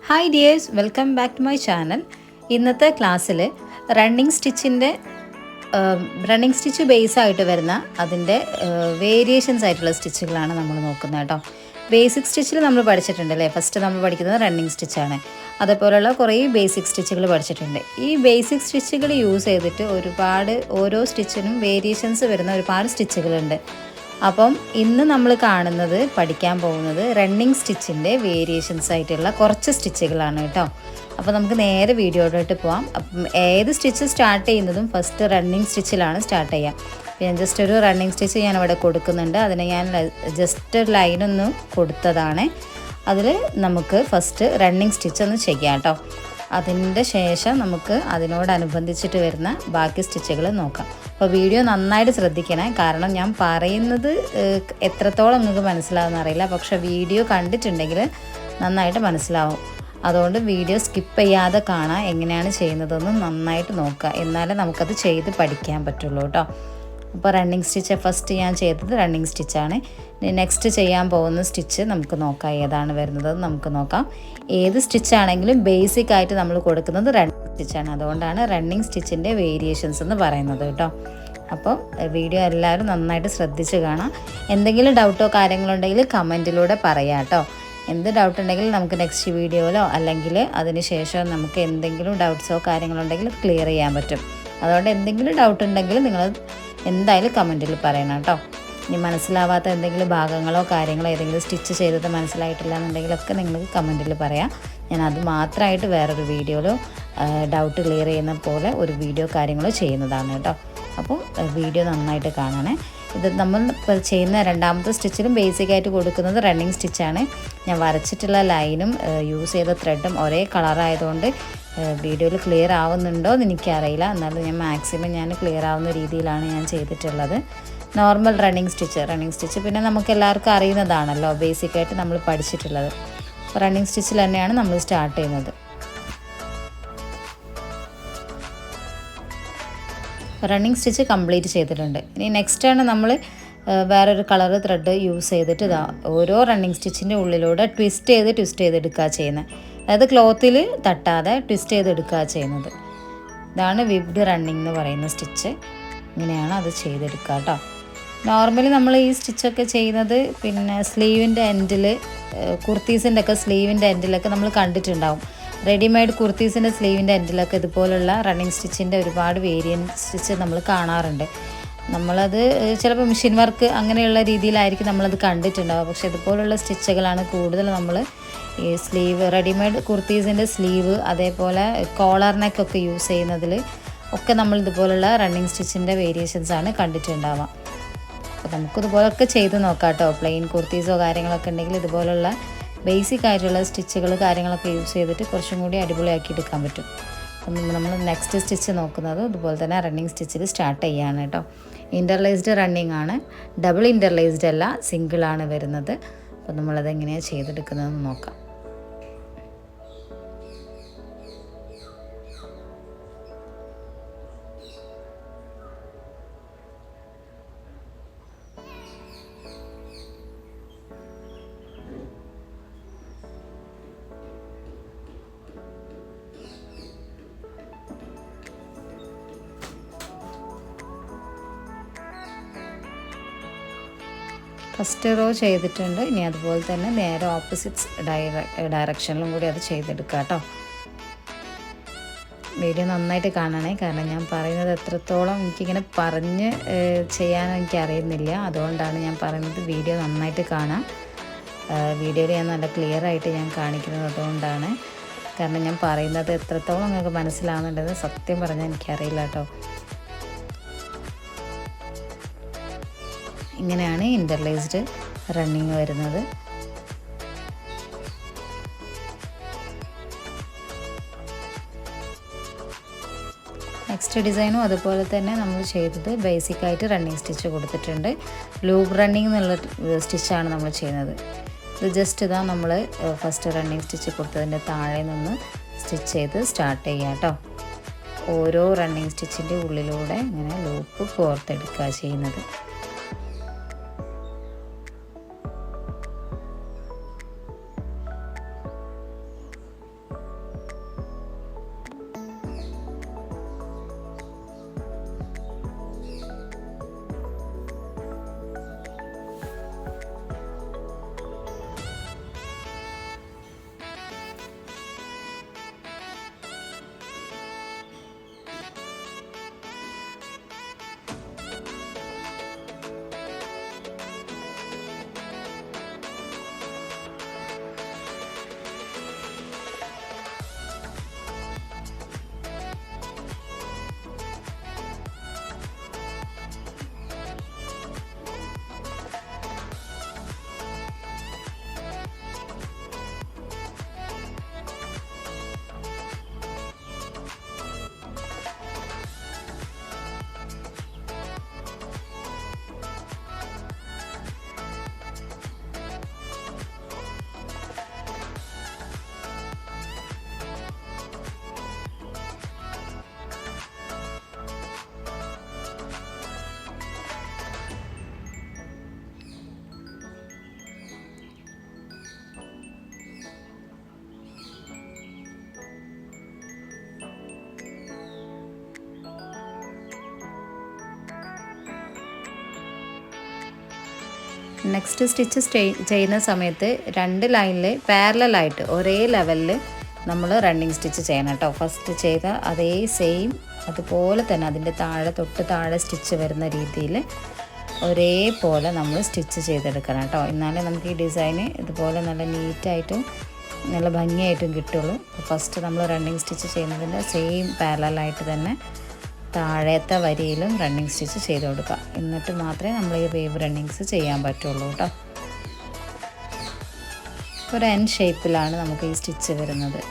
Hi dears, welcome back to my channel. ഇന്നത്തെ ക്ലാസ്സിൽ running stitch base ആയിട്ട് വരുന്ന അതിൻ്റെ വേരിയേഷൻസ് ആയിട്ടുള്ള സ്റ്റിച്ചുകളാണ് നമ്മൾ നോക്കുന്നത് കേട്ടോ. ബേസിക് സ്റ്റിച്ചിൽ നമ്മൾ പഠിച്ചിട്ടുണ്ടല്ലേ, ഫസ്റ്റ് നമ്മൾ പഠിക്കുന്നത് റണ്ണിങ് സ്റ്റിച്ചാണ്. അതേപോലെയുള്ള കുറേ ബേസിക് സ്റ്റിച്ചുകൾ പഠിച്ചിട്ടുണ്ട്. ഈ ബേസിക് സ്റ്റിച്ചുകൾ യൂസ് ചെയ്തിട്ട് ഓരോ സ്റ്റിച്ചിനും വേരിയേഷൻസ് വരുന്ന ഒരുപാട് സ്റ്റിച്ചുകളുണ്ട്. അപ്പം ഇന്ന് നമ്മൾ പഠിക്കാൻ പോകുന്നത് റണ്ണിങ് സ്റ്റിച്ചിൻ്റെ വേരിയേഷൻസ് ആയിട്ടുള്ള കുറച്ച് സ്റ്റിച്ചുകളാണ് കേട്ടോ. അപ്പോൾ നമുക്ക് നേരെ വീഡിയോയിലോട്ട് പോകാം. അപ്പം ഏത് സ്റ്റിച്ച് സ്റ്റാർട്ട് ചെയ്യുന്നതും ഫസ്റ്റ് റണ്ണിങ് സ്റ്റിച്ചിലാണ് സ്റ്റാർട്ട് ചെയ്യുക. ഞാൻ ജസ്റ്റ് ഒരു റണ്ണിങ് സ്റ്റിച്ച് ഞാനിവിടെ കൊടുക്കുന്നുണ്ട്. അതിന് ഞാൻ ജസ്റ്റ് ഒരു ലൈനൊന്ന് കൊടുത്തതാണ്. അതിൽ നമുക്ക് ഫസ്റ്റ് റണ്ണിങ് സ്റ്റിച്ച് ഒന്ന് ചെയ്യാം കേട്ടോ. അതിൻ്റെ ശേഷം നമുക്ക് അതിനോടനുബന്ധിച്ചിട്ട് വരുന്ന ബാക്കി സ്റ്റിച്ചുകൾ നോക്കാം. അപ്പോൾ വീഡിയോ നന്നായിട്ട് ശ്രദ്ധിക്കണേ, കാരണം ഞാൻ പറയുന്നത് എത്രത്തോളം നിങ്ങൾക്ക് മനസ്സിലാവുമെന്ന് അറിയില്ല, പക്ഷേ വീഡിയോ കണ്ടിട്ടുണ്ടെങ്കിൽ നന്നായിട്ട് മനസ്സിലാവും. അതുകൊണ്ട് വീഡിയോ സ്കിപ്പ് ചെയ്യാതെ കാണാം, എങ്ങനെയാണ് ചെയ്യുന്നതെന്ന് നന്നായിട്ട് നോക്കുക, എന്നാലേ നമുക്കത് ചെയ്ത് പഠിക്കാൻ പറ്റുള്ളൂ കേട്ടോ. അപ്പോൾ റണ്ണിങ് സ്റ്റിച്ച് ഫസ്റ്റ് ഞാൻ ചെയ്തത് റണ്ണിങ് സ്റ്റിച്ചാണ്. നെക്സ്റ്റ് ചെയ്യാൻ പോകുന്ന സ്റ്റിച്ച് നമുക്ക് നോക്കാം, ഏതാണ് വരുന്നത് നമുക്ക് നോക്കാം. ഏത് സ്റ്റിച്ചാണെങ്കിലും ബേസിക് ആയിട്ട് നമ്മൾ കൊടുക്കുന്നത് റണ്ണിങ് സ്റ്റിച്ചാണ്. അതുകൊണ്ടാണ് റണ്ണിങ് സ്റ്റിച്ചിൻ്റെ വേരിയേഷൻസ് എന്ന് പറയുന്നത് കേട്ടോ. അപ്പോൾ വീഡിയോ എല്ലാവരും നന്നായിട്ട് ശ്രദ്ധിച്ച് കാണാം. എന്തെങ്കിലും ഡൗട്ടോ കാര്യങ്ങളോ ഉണ്ടെങ്കിൽ കമൻറ്റിലൂടെ പറയാം കേട്ടോ. എന്ത് ഡൗട്ട് ഉണ്ടെങ്കിലും നമുക്ക് നെക്സ്റ്റ് വീഡിയോയിലോ അല്ലെങ്കിൽ അതിന് ശേഷം നമുക്ക് എന്തെങ്കിലും ഡൗട്ട്സോ കാര്യങ്ങളോ ഉണ്ടെങ്കിൽ ക്ലിയർ ചെയ്യാൻ പറ്റും. അതുകൊണ്ട് എന്തെങ്കിലും ഡൗട്ട് ഉണ്ടെങ്കിൽ നിങ്ങൾ എന്തായാലും കമൻറ്റിൽ പറയണം കേട്ടോ. ഇനി മനസ്സിലാവാത്ത എന്തെങ്കിലും ഭാഗങ്ങളോ കാര്യങ്ങളോ ഏതെങ്കിലും സ്റ്റിച്ച് ചെയ്തത് മനസ്സിലായിട്ടില്ല എന്നുണ്ടെങ്കിലൊക്കെ നിങ്ങൾക്ക് കമൻറ്റിൽ പറയാം. ഞാൻ അത് മാത്രമായിട്ട് വേറൊരു വീഡിയോയിലോ ഡൗട്ട് ക്ലിയർ ചെയ്യുന്ന പോലെ ഒരു വീഡിയോ കാര്യങ്ങളോ ചെയ്യുന്നതാണ് കേട്ടോ. അപ്പോൾ വീഡിയോ നന്നായിട്ട് കാണണേ. ഇത് നമ്മൾ ചെയ്യുന്ന രണ്ടാമത്തെ സ്റ്റിച്ചിലും ബേസിക്കായിട്ട് കൊടുക്കുന്നത് റണ്ണിങ് സ്റ്റിച്ചാണ്. ഞാൻ വരച്ചിട്ടുള്ള ലൈനും യൂസ് ചെയ്ത ത്രെഡും ഒരേ കളറായതുകൊണ്ട് വീഡിയോയിൽ ക്ലിയർ ആവുന്നുണ്ടോ എന്ന് എനിക്കറിയില്ല. എന്നാലും ഞാൻ ക്ലിയർ ആവുന്ന രീതിയിലാണ് ഞാൻ ചെയ്തിട്ടുള്ളത്. നോർമൽ റണ്ണിങ് സ്റ്റിച്ച് പിന്നെ നമുക്ക് എല്ലാവർക്കും അറിയുന്നതാണല്ലോ, ബേസിക്കായിട്ട് നമ്മൾ പഠിച്ചിട്ടുള്ളത്. റണ്ണിങ് സ്റ്റിച്ചിൽ തന്നെയാണ് നമ്മൾ സ്റ്റാർട്ട് ചെയ്യുന്നത്. റണ്ണിങ് സ്റ്റിച്ച് കംപ്ലീറ്റ് ചെയ്തിട്ടുണ്ട്. ഇനി നെക്സ്റ്റാണ് നമ്മൾ വേറൊരു കളർ ത്രെഡ് യൂസ് ചെയ്തിട്ട് ഓരോ റണ്ണിങ് സ്റ്റിച്ചിൻ്റെ ഉള്ളിലൂടെ ട്വിസ്റ്റ് ചെയ്തെടുക്കുക ചെയ്യുന്നത്. അതായത് ക്ലോത്തിൽ തട്ടാതെ ട്വിസ്റ്റ് ചെയ്തെടുക്കുക ചെയ്യുന്നത്. ഇതാണ് വിബ്ഡ് റണ്ണിങ് എന്ന് പറയുന്ന സ്റ്റിച്ച്. ഇങ്ങനെയാണ് അത് ചെയ്തെടുക്കുക കേട്ടോ. നോർമലി നമ്മൾ ഈ സ്റ്റിച്ചൊക്കെ ചെയ്യുന്നത് പിന്നെ സ്ലീവിൻ്റെ എൻഡിൽ, കുർത്തീസിൻ്റെ ഒക്കെ സ്ലീവിൻ്റെ എൻഡിലൊക്കെ നമ്മൾ കണ്ടിട്ടുണ്ടാവും. റെഡിമെയ്ഡ് കുർത്തീസിൻ്റെ സ്ലീവിൻ്റെ എൻഡിലൊക്കെ ഇതുപോലുള്ള റണ്ണിങ് സ്റ്റിച്ചിൻ്റെ ഒരുപാട് വേരിയൻറ്റ് സ്റ്റിച്ച് നമ്മൾ കാണാറുണ്ട്. നമ്മളത് ചിലപ്പോൾ മെഷീൻ വർക്ക് അങ്ങനെയുള്ള രീതിയിലായിരിക്കും നമ്മളത് കണ്ടിട്ടുണ്ടാവുക. പക്ഷേ ഇതുപോലുള്ള സ്റ്റിച്ചുകളാണ് കൂടുതൽ നമ്മൾ ഈ സ്ലീവ്, റെഡിമെയ്ഡ് കുർത്തീസിൻ്റെ സ്ലീവ്, അതേപോലെ കോളർ നെക്കൊക്കെ യൂസ് ചെയ്യുന്നതിൽ ഒക്കെ നമ്മൾ ഇതുപോലുള്ള റണ്ണിങ് സ്റ്റിച്ചിൻ്റെ വേരിയേഷൻസാണ് കണ്ടിട്ടുണ്ടാവുക. അപ്പോൾ നമുക്കിതുപോലൊക്കെ ചെയ്ത് നോക്കാം കേട്ടോ. പ്ലെയിൻ കുർത്തീസോ കാര്യങ്ങളൊക്കെ ഉണ്ടെങ്കിൽ ഇതുപോലുള്ള ബേസിക് ആയിട്ടുള്ള സ്റ്റിച്ചുകൾ കാര്യങ്ങളൊക്കെ യൂസ് ചെയ്തിട്ട് കുറച്ചും കൂടി അടിപൊളിയാക്കി എടുക്കാൻ പറ്റും. അപ്പം നമ്മൾ നെക്സ്റ്റ് സ്റ്റിച്ച് നോക്കുന്നത് ഇതുപോലെ തന്നെ റണ്ണിങ് സ്റ്റിച്ചിൽ സ്റ്റാർട്ട് ചെയ്യാണ് കേട്ടോ. ഇൻ്റർലേസ്ഡ് റണ്ണിങ് ആണ്, ഡബിൾ ഇൻ്റർലേസ്ഡ് അല്ല, സിംഗിളാണ് വരുന്നത്. അപ്പോൾ നമ്മളതെങ്ങനെയാണ് ചെയ്തെടുക്കുന്നതെന്ന് നോക്കാം. ഫസ്റ്റ് റോ ചെയ്തിട്ടുണ്ട്. ഇനി അതുപോലെ തന്നെ നേരെ ഓപ്പോസിറ്റ്സ് ഡയറക്ഷനിലും കൂടി അത് ചെയ്തെടുക്കുക കേട്ടോ. വീഡിയോ നന്നായിട്ട് കാണണേ, കാരണം ഞാൻ പറയുന്നത് എത്രത്തോളം എനിക്കിങ്ങനെ പറഞ്ഞ് ചെയ്യാൻ എനിക്കറിയുന്നില്ല. അതുകൊണ്ടാണ് ഞാൻ പറയുന്നത് വീഡിയോ നന്നായിട്ട് കാണാം. വീഡിയോയിൽ ഞാൻ നല്ല ക്ലിയർ ആയിട്ട് ഞാൻ കാണിക്കുന്നത് അതുകൊണ്ടാണ്. കാരണം ഞാൻ പറയുന്നത് എത്രത്തോളം നിങ്ങൾക്ക് മനസ്സിലാവുന്നുണ്ടെന്ന് സത്യം പറഞ്ഞാൽ എനിക്കറിയില്ല കേട്ടോ. ഇങ്ങനെയാണ് ഇൻ്റർലേസ്ഡ് റണ്ണിങ് വരുന്നത്. നെക്സ്റ്റ് ഡിസൈനും അതുപോലെ തന്നെ നമ്മൾ ചെയ്തത് ബേസിക്കായിട്ട് റണ്ണിങ് സ്റ്റിച്ച് കൊടുത്തിട്ടുണ്ട്. ലൂപ്പ് റണ്ണിങ് എന്നുള്ള സ്റ്റിച്ചാണ് നമ്മൾ ചെയ്യുന്നത്. ഇത് ജസ്റ്റ് നമ്മൾ ഫസ്റ്റ് റണ്ണിങ് സ്റ്റിച്ച് കൊടുത്തതിൻ്റെ താഴെ നിന്ന് സ്റ്റിച്ച് ചെയ്ത് സ്റ്റാർട്ട് ചെയ്യാം കേട്ടോ. ഓരോ റണ്ണിങ് സ്റ്റിച്ചിൻ്റെ ഉള്ളിലൂടെ ഇങ്ങനെ ലൂപ്പ് കോർത്തെടുക്കുക ചെയ്യുന്നത്. നെക്സ്റ്റ് സ്റ്റിച്ച് ചെയ്യുന്ന സമയത്ത് 2 ലൈനിൽ പാരലായിട്ട് ഒരേ ലെവലിൽ നമ്മൾ റണ്ണിങ് സ്റ്റിച്ച് ചെയ്യണം കേട്ടോ. ഫസ്റ്റ് ചെയ്ത അതേ സെയിം അതുപോലെ തന്നെ അതിൻ്റെ തൊട്ട് താഴെ സ്റ്റിച്ച് വരുന്ന രീതിയിൽ ഒരേപോലെ നമ്മൾ സ്റ്റിച്ച് ചെയ്തെടുക്കണം കേട്ടോ. എന്നാലേ നമുക്ക് ഈ ഡിസൈന് ഇതുപോലെ നല്ല നീറ്റായിട്ടും നല്ല ഭംഗിയായിട്ടും കിട്ടുള്ളൂ. ഫസ്റ്റ് നമ്മൾ റണ്ണിങ് സ്റ്റിച്ച് ചെയ്യുന്നതിൻ്റെ സെയിം പാരലായിട്ട് തന്നെ താഴത്തെ വരിയിലും റണ്ണിങ് സ്റ്റിച്ച് ചെയ്ത് കൊടുക്കുക. എന്നിട്ട് മാത്രമേ നമ്മൾ ഈ വേവ് റണ്ണിങ്സ് ചെയ്യാൻ പറ്റുള്ളൂ കേട്ടോ. ഒരു എൻ ഷേപ്പിലാണ് നമുക്ക് ഈ സ്റ്റിച്ച് വരുന്നത്.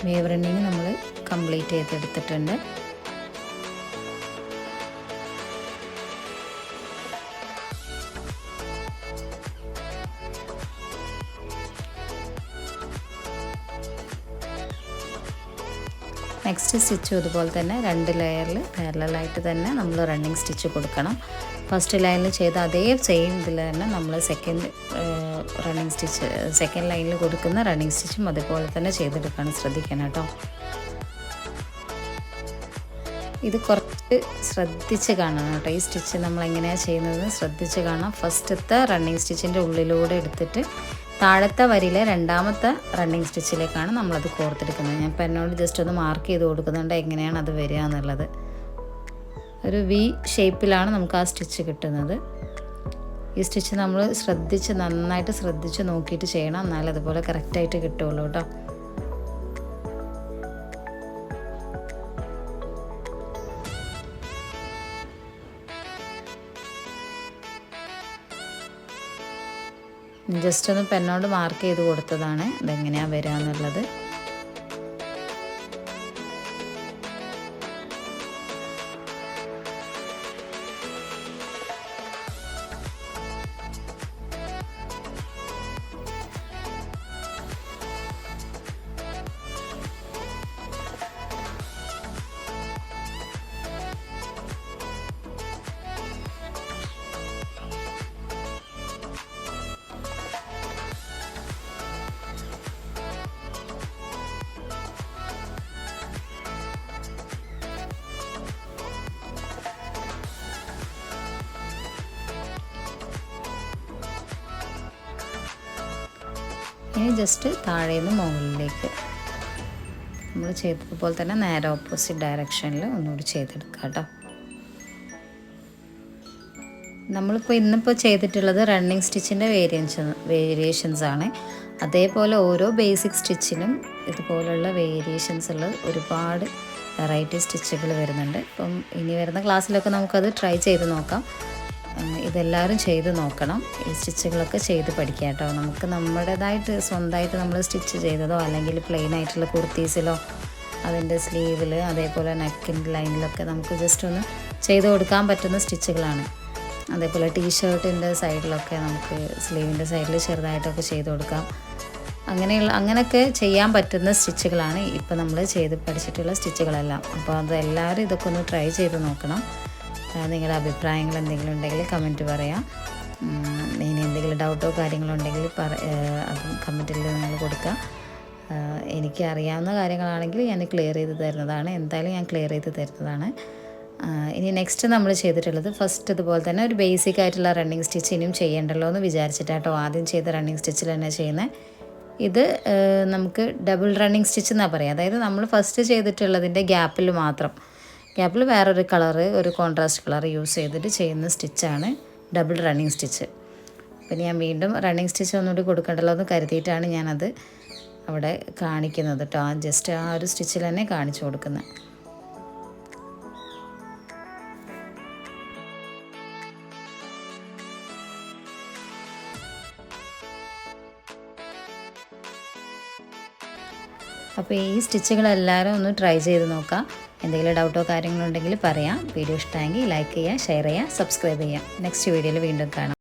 വേവ് റണ്ണിങ് നമ്മൾ കംപ്ലീറ്റ് ചെയ്തെടുത്തിട്ടുണ്ട്. നെക്സ്റ്റ് സ്റ്റിച്ചും അതുപോലെ തന്നെ 2 ലെയറിൽ പാരലായിട്ട് തന്നെ നമ്മൾ റണ്ണിങ് സ്റ്റിച്ച് കൊടുക്കണം. ഫസ്റ്റ് ലൈനിൽ ചെയ്ത അതേ സെയിം ഇതിൽ തന്നെ നമ്മൾ സെക്കൻഡ് ലൈനിൽ കൊടുക്കുന്ന റണ്ണിങ് സ്റ്റിച്ചും അതുപോലെ തന്നെ ചെയ്തെടുക്കാൻ ശ്രദ്ധിക്കണം കേട്ടോ. ഇത് കുറച്ച് ശ്രദ്ധിച്ച് കാണണം കേട്ടോ. ഈ സ്റ്റിച്ച് നമ്മൾ എങ്ങനെയാണ് ചെയ്യുന്നത് ശ്രദ്ധിച്ച് കാണാം. ഫസ്റ്റത്തെ റണ്ണിങ് സ്റ്റിച്ചിൻ്റെ ഉള്ളിലൂടെ എടുത്തിട്ട് താഴത്തെ വരിയിലെ രണ്ടാമത്തെ റണ്ണിങ് സ്റ്റിച്ചിലേക്കാണ് നമ്മളത് കോർത്തെടുക്കുന്നത്. ഞാൻ പെന്നോട് ജസ്റ്റ് ഒന്ന് മാർക്ക് ചെയ്ത് കൊടുക്കുന്നുണ്ട് എങ്ങനെയാണ് അത് വരിക എന്നുള്ളത്. ഒരു വി ഷേപ്പിലാണ് നമുക്ക് ആ സ്റ്റിച്ച് കിട്ടുന്നത്. ഈ സ്റ്റിച്ച് നമ്മൾ നന്നായിട്ട് ശ്രദ്ധിച്ച് നോക്കിയിട്ട് ചെയ്യണം, എന്നാലും അതുപോലെ കറക്റ്റായിട്ട് കിട്ടുള്ളൂ കേട്ടോ. ജസ്റ്റ് ഒന്ന് പെന്നോട് മാർക്ക് ചെയ്ത് കൊടുത്തതാണ് ഇതെങ്ങനെയാണ് വരിക എന്നുള്ളത്. ഇനി ജസ്റ്റ് താഴേന്ന് മുകളിലേക്ക് നമ്മൾ ചെയ്തതുപോലെ തന്നെ നേരെ ഓപ്പോസിറ്റ് ഡയറക്ഷനിൽ ഒന്നുകൂടി ചെയ്തെടുക്കുക കേട്ടോ. ഇന്നിപ്പോൾ ചെയ്തിട്ടുള്ളത് റണ്ണിങ് സ്റ്റിച്ചിൻ്റെ വേരിയേഷൻസ് ആണ്. അതേപോലെ ഓരോ ബേസിക് സ്റ്റിച്ചിനും ഇതുപോലുള്ള വേരിയേഷൻസ് ഉള്ള ഒരുപാട് വെറൈറ്റി സ്റ്റിച്ചുകൾ വരുന്നുണ്ട്. ഇപ്പം ഇനി വരുന്ന ക്ലാസ്സിലൊക്കെ നമുക്കത് ട്രൈ ചെയ്ത് നോക്കാം. ഇതെല്ലാവരും ചെയ്ത് നോക്കണം. ഈ സ്റ്റിച്ചുകളൊക്കെ ചെയ്ത് പഠിക്കാം കേട്ടോ. നമുക്ക് നമ്മുടേതായിട്ട് സ്വന്തമായിട്ട് നമ്മൾ സ്റ്റിച്ച് ചെയ്തതോ അല്ലെങ്കിൽ പ്ലെയിൻ ആയിട്ടുള്ള കുർത്തീസിലോ അതിൻ്റെ സ്ലീവിൽ അതേപോലെ നെക്കിൻ്റെ ലൈനിലൊക്കെ നമുക്ക് ജസ്റ്റ് ഒന്ന് ചെയ്ത് കൊടുക്കാൻ പറ്റുന്ന സ്റ്റിച്ചുകളാണ്. അതേപോലെ ടീഷർട്ടിൻ്റെ സൈഡിലൊക്കെ നമുക്ക് സ്ലീവിൻ്റെ സൈഡിൽ ചെറുതായിട്ടൊക്കെ ചെയ്ത് കൊടുക്കാം. അങ്ങനെയൊക്കെ ചെയ്യാൻ പറ്റുന്ന സ്റ്റിച്ചുകളാണ് ഇപ്പോൾ നമ്മൾ ചെയ്ത് പഠിച്ചിട്ടുള്ള സ്റ്റിച്ചുകളെല്ലാം. അപ്പോൾ അതെല്ലാവരും ഇതൊക്കെ ഒന്ന് ട്രൈ ചെയ്ത് നോക്കണം. നിങ്ങളുടെ അഭിപ്രായങ്ങൾ എന്തെങ്കിലും ഉണ്ടെങ്കിൽ കമൻറ്റ് പറയാം. ഇനി എന്തെങ്കിലും ഡൗട്ടോ കാര്യങ്ങളോ ഉണ്ടെങ്കിൽ അതും കമൻറ്റിൽ നിങ്ങൾ കൊടുക്കുക. എനിക്ക് അറിയാവുന്ന കാര്യങ്ങളാണെങ്കിൽ ഞാൻ ക്ലിയർ ചെയ്ത് തരുന്നതാണ്. എന്തായാലും ഞാൻ ക്ലിയർ ചെയ്ത് തരുന്നതാണ്. ഇനി നെക്സ്റ്റ് നമ്മൾ ചെയ്തിട്ടുള്ളത് ഫസ്റ്റ് ഇതുപോലെ തന്നെ ഒരു ബേസിക് ആയിട്ടുള്ള റണ്ണിങ് സ്റ്റിച്ച് ഇനിയും ചെയ്യേണ്ടല്ലോ എന്ന് വിചാരിച്ചിട്ടാട്ടോ ആദ്യം ചെയ്ത റണ്ണിങ് സ്റ്റിച്ചിൽ തന്നെ ചെയ്യുന്നത്. ഇത് നമുക്ക് ഡബിൾ റണ്ണിങ് സ്റ്റിച്ച് എന്നാണ് പറയുക. അതായത് നമ്മൾ ഫസ്റ്റ് ചെയ്തിട്ടുള്ളതിൻ്റെ ഗ്യാപ്പിൽ വേറൊരു കളറ് ഒരു കോൺട്രാസ്റ്റ് കളർ യൂസ് ചെയ്തിട്ട് ചെയ്യുന്ന സ്റ്റിച്ചാണ് ഡബിൾ റണ്ണിങ് സ്റ്റിച്ച്. പിന്നെ ഞാൻ വീണ്ടും റണ്ണിങ് സ്റ്റിച്ച് ഒന്നുകൂടി കൊടുക്കണ്ടല്ലോ എന്ന് കരുതിയിട്ടാണ് ഞാനത് അവിടെ കാണിക്കുന്നത് കേട്ടോ. ജസ്റ്റ് ആ ഒരു സ്റ്റിച്ചിൽ തന്നെ കാണിച്ചു കൊടുക്കുന്നത്. അപ്പോൾ ഈ സ്റ്റിച്ചുകളെല്ലാവരും ഒന്ന് ട്രൈ ചെയ്ത് നോക്കാം. എന്തെങ്കിലും ഡൗട്ടോ കാര്യങ്ങളോ ഉണ്ടെങ്കിൽ പറയാം. വീഡിയോ ഇഷ്ടമായെങ്കിൽ ലൈക്ക് ചെയ്യുക, ഷെയർ ചെയ്യുക, സബ്സ്ക്രൈബ് ചെയ്യുക. നെക്സ്റ്റ് വീഡിയോയിൽ വീണ്ടും കാണാം.